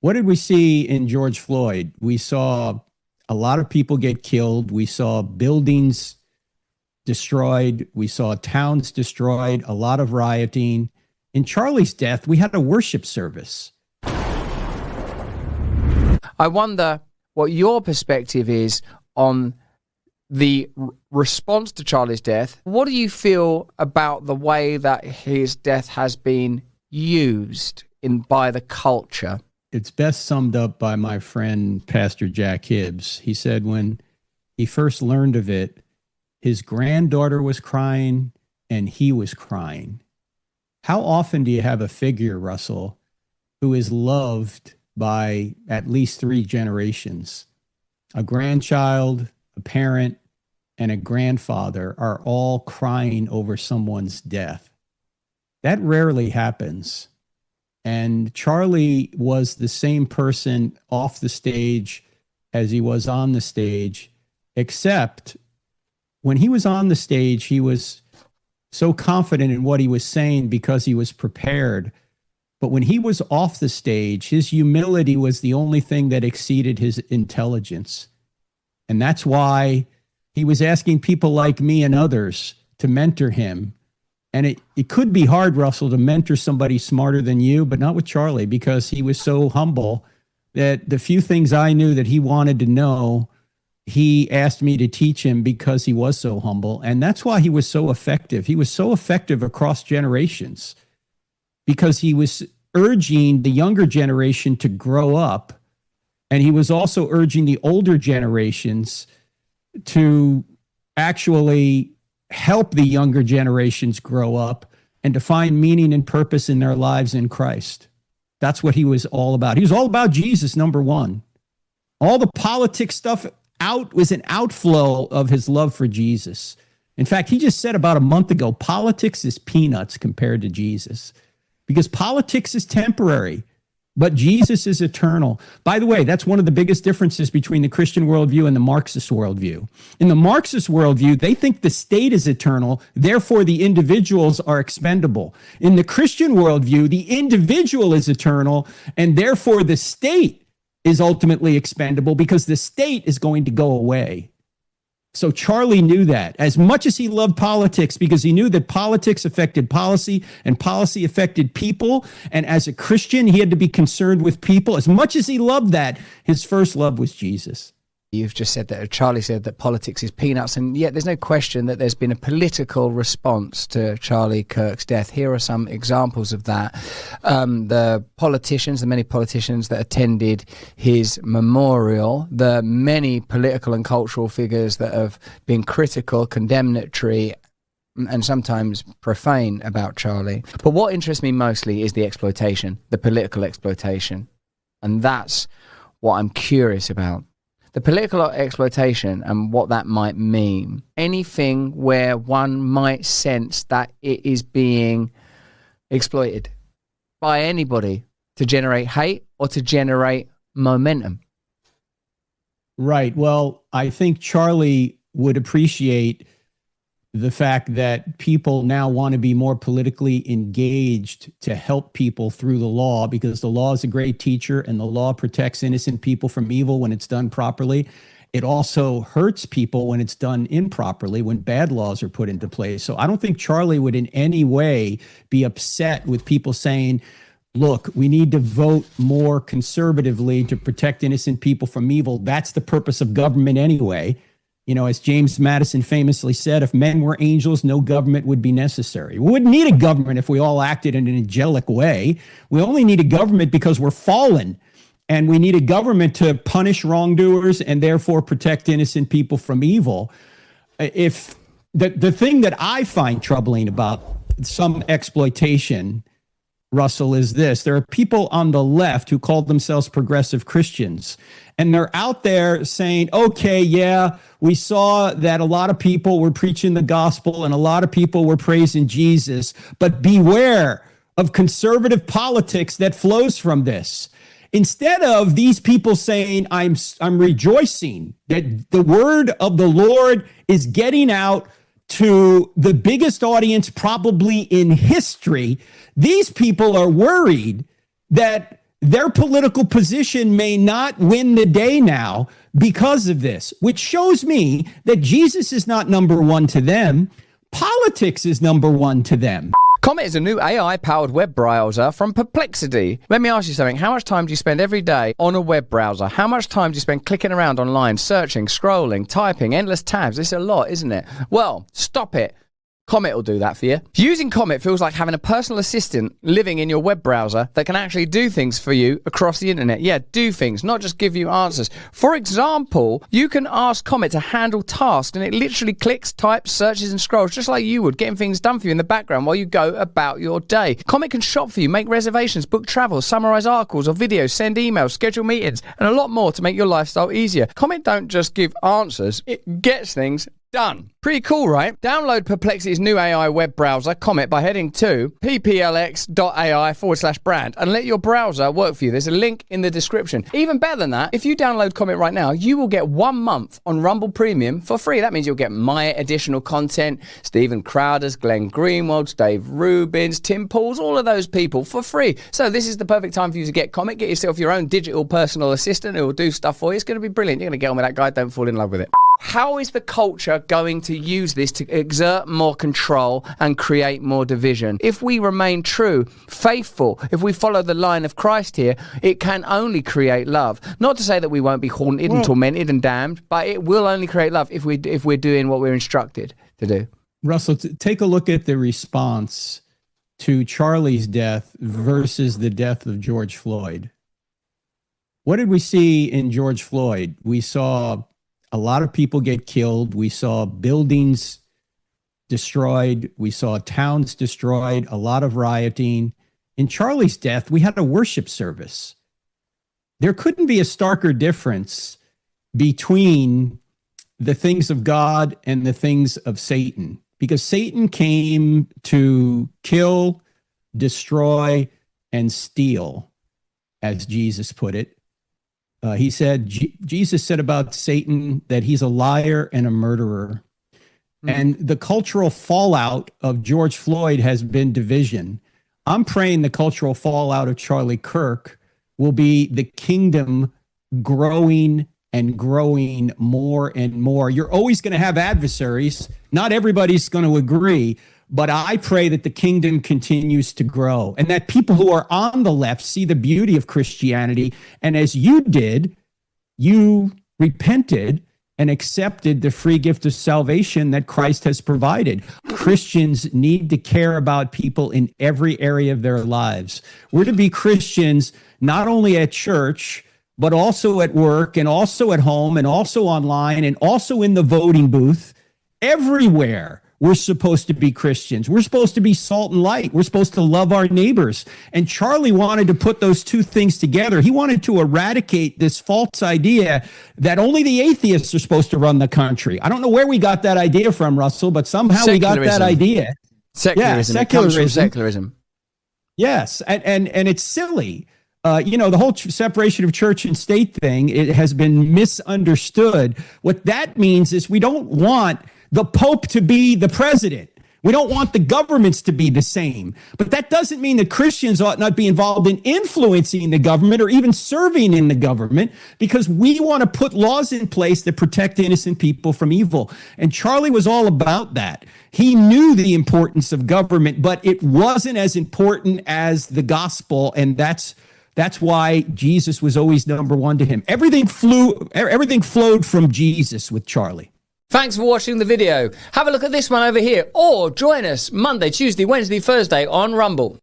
What did we see in George Floyd? We saw a lot of people get killed. We saw buildings destroyed. We saw towns destroyed, a lot of rioting. In Charlie's death, we had a worship service. I wonder what your perspective is on the response to Charlie's death. What do you feel about the way that his death has been used by the culture? It's best summed up by my friend, Pastor Jack Hibbs. He said when he first learned of it, his granddaughter was crying and he was crying. How often do you have a figure, Russell, who is loved by at least 3 generations? A grandchild, a parent, and a grandfather are all crying over someone's death. That rarely happens. And Charlie was the same person off the stage as he was on the stage, except when he was on the stage, he was so confident in what he was saying because he was prepared. But when he was off the stage, his humility was the only thing that exceeded his intelligence. And that's why he was asking people like me and others to mentor him. And it could be hard, Russell, to mentor somebody smarter than you, but not with Charlie, because he was so humble that the few things I knew that he wanted to know, he asked me to teach him because he was so humble. And that's why he was so effective. He was so effective across generations because he was urging the younger generation to grow up. And he was also urging the older generations to actually help the younger generations grow up and to find meaning and purpose in their lives in Christ. That's what he was all about. He was all about Jesus, number one. All the politics stuff was an outflow of his love for Jesus. In fact, he just said about a month ago, politics is peanuts compared to Jesus, because politics is temporary, but Jesus is eternal. By the way, that's one of the biggest differences between the Christian worldview and the Marxist worldview. In the Marxist worldview, they think the state is eternal, therefore the individuals are expendable. In the Christian worldview, the individual is eternal, and therefore the state is ultimately expendable because the state is going to go away. So Charlie knew that, as much as he loved politics, because he knew that politics affected policy and policy affected people. And as a Christian, he had to be concerned with people. As much as he loved that, his first love was Jesus. You've just said that Charlie said that politics is peanuts, and yet there's no question that there's been a political response to Charlie Kirk's death. Here are some examples of that. The many politicians that attended his memorial, the many political and cultural figures that have been critical, condemnatory, and sometimes profane about Charlie. But what interests me mostly is the exploitation, the political exploitation. And that's what I'm curious about. The political exploitation and what that might mean. Anything where one might sense that it is being exploited by anybody to generate hate or to generate momentum. Right. Well, I think Charlie would appreciate the fact that people now want to be more politically engaged to help people through the law, because the law is a great teacher and the law protects innocent people from evil when it's done properly. It also hurts people when it's done improperly, when bad laws are put into place. So I don't think Charlie would in any way be upset with people saying, look, we need to vote more conservatively to protect innocent people from evil. That's the purpose of government anyway. You know, as James Madison famously said, if men were angels, no government would be necessary. We wouldn't need a government if we all acted in an angelic way. We only need a government because we're fallen. And we need a government to punish wrongdoers and therefore protect innocent people from evil. If the thing that I find troubling about some exploitation, Russell, is this. There are people on the left who call themselves progressive Christians, and they're out there saying, okay, yeah, we saw that a lot of people were preaching the gospel and a lot of people were praising Jesus, but beware of conservative politics that flows from this. Instead of these people saying, I'm rejoicing that the word of the Lord is getting out to the biggest audience probably in history, these people are worried that their political position may not win the day now because of this, which shows me that Jesus is not number one to them. Politics is number one to them. Comet is a new AI-powered web browser from Perplexity. Let me ask you something. How much time do you spend every day on a web browser? How much time do you spend clicking around online, searching, scrolling, typing, endless tabs? It's a lot, isn't it? Well, stop it. Comet will do that for you. Using Comet feels like having a personal assistant living in your web browser that can actually do things for you across the internet. Yeah, do things, not just give you answers. For example, you can ask Comet to handle tasks and it literally clicks, types, searches and scrolls just like you would, getting things done for you in the background while you go about your day. Comet can shop for you, make reservations, book travel, summarize articles or videos, send emails, schedule meetings and a lot more to make your lifestyle easier. Comet don't just give answers, it gets things done. Pretty cool, right? Download Perplexity's new AI web browser, Comet, by heading to pplx.ai/brand and let your browser work for you. There's a link in the description. Even better than that, if you download Comet right now, you will get 1 month on Rumble Premium for free. That means you'll get my additional content, Stephen Crowder's, Glenn Greenwald's, Dave Rubin's, Tim Paul's, all of those people for free. So this is the perfect time for you to get Comet. Get yourself your own digital personal assistant who will do stuff for you. It's going to be brilliant. You're going to get on with that guy. Don't fall in love with it. How is the culture going to use this to exert more control and create more division? If we remain true, faithful, if we follow the line of Christ here, it can only create love. Not to say that we won't be haunted and tormented and damned, but it will only create love if we're doing what we're instructed to do. Russell, take a look at the response to Charlie's death versus the death of George Floyd. What did we see in George Floyd? We saw a lot of people get killed. We saw buildings destroyed. We saw towns destroyed, a lot of rioting. In Charlie's death, we had a worship service. There couldn't be a starker difference between the things of God and the things of Satan, because Satan came to kill, destroy, and steal, as Jesus put it. He said, Jesus said about Satan that he's a liar and a murderer. And the cultural fallout of George Floyd has been division. I'm praying the cultural fallout of Charlie Kirk will be the kingdom growing and growing more and more. You're always going to have adversaries. Not everybody's going to agree. But I pray that the kingdom continues to grow and that people who are on the left see the beauty of Christianity. And as you did, you repented and accepted the free gift of salvation that Christ has provided. Christians need to care about people in every area of their lives. We're to be Christians not only at church, but also at work and also at home and also online and also in the voting booth. Everywhere we're supposed to be Christians. We're supposed to be salt and light. We're supposed to love our neighbors. And Charlie wanted to put those two things together. He wanted to eradicate this false idea that only the atheists are supposed to run the country. I don't know where we got that idea from, Russell, but somehow we got that idea. Secularism. Yeah, it comes from secularism. Yes, and it's silly. The whole separation of church and state thing, it has been misunderstood. What that means is we don't want the Pope to be the president. We don't want the governments to be the same. But that doesn't mean that Christians ought not be involved in influencing the government or even serving in the government, because we want to put laws in place that protect innocent people from evil. And Charlie was all about that. He knew the importance of government, but it wasn't as important as the gospel. And that's why Jesus was always number one to him. Everything flowed from Jesus with Charlie. Thanks for watching the video. Have a look at this one over here, or join us Monday, Tuesday, Wednesday, Thursday on Rumble.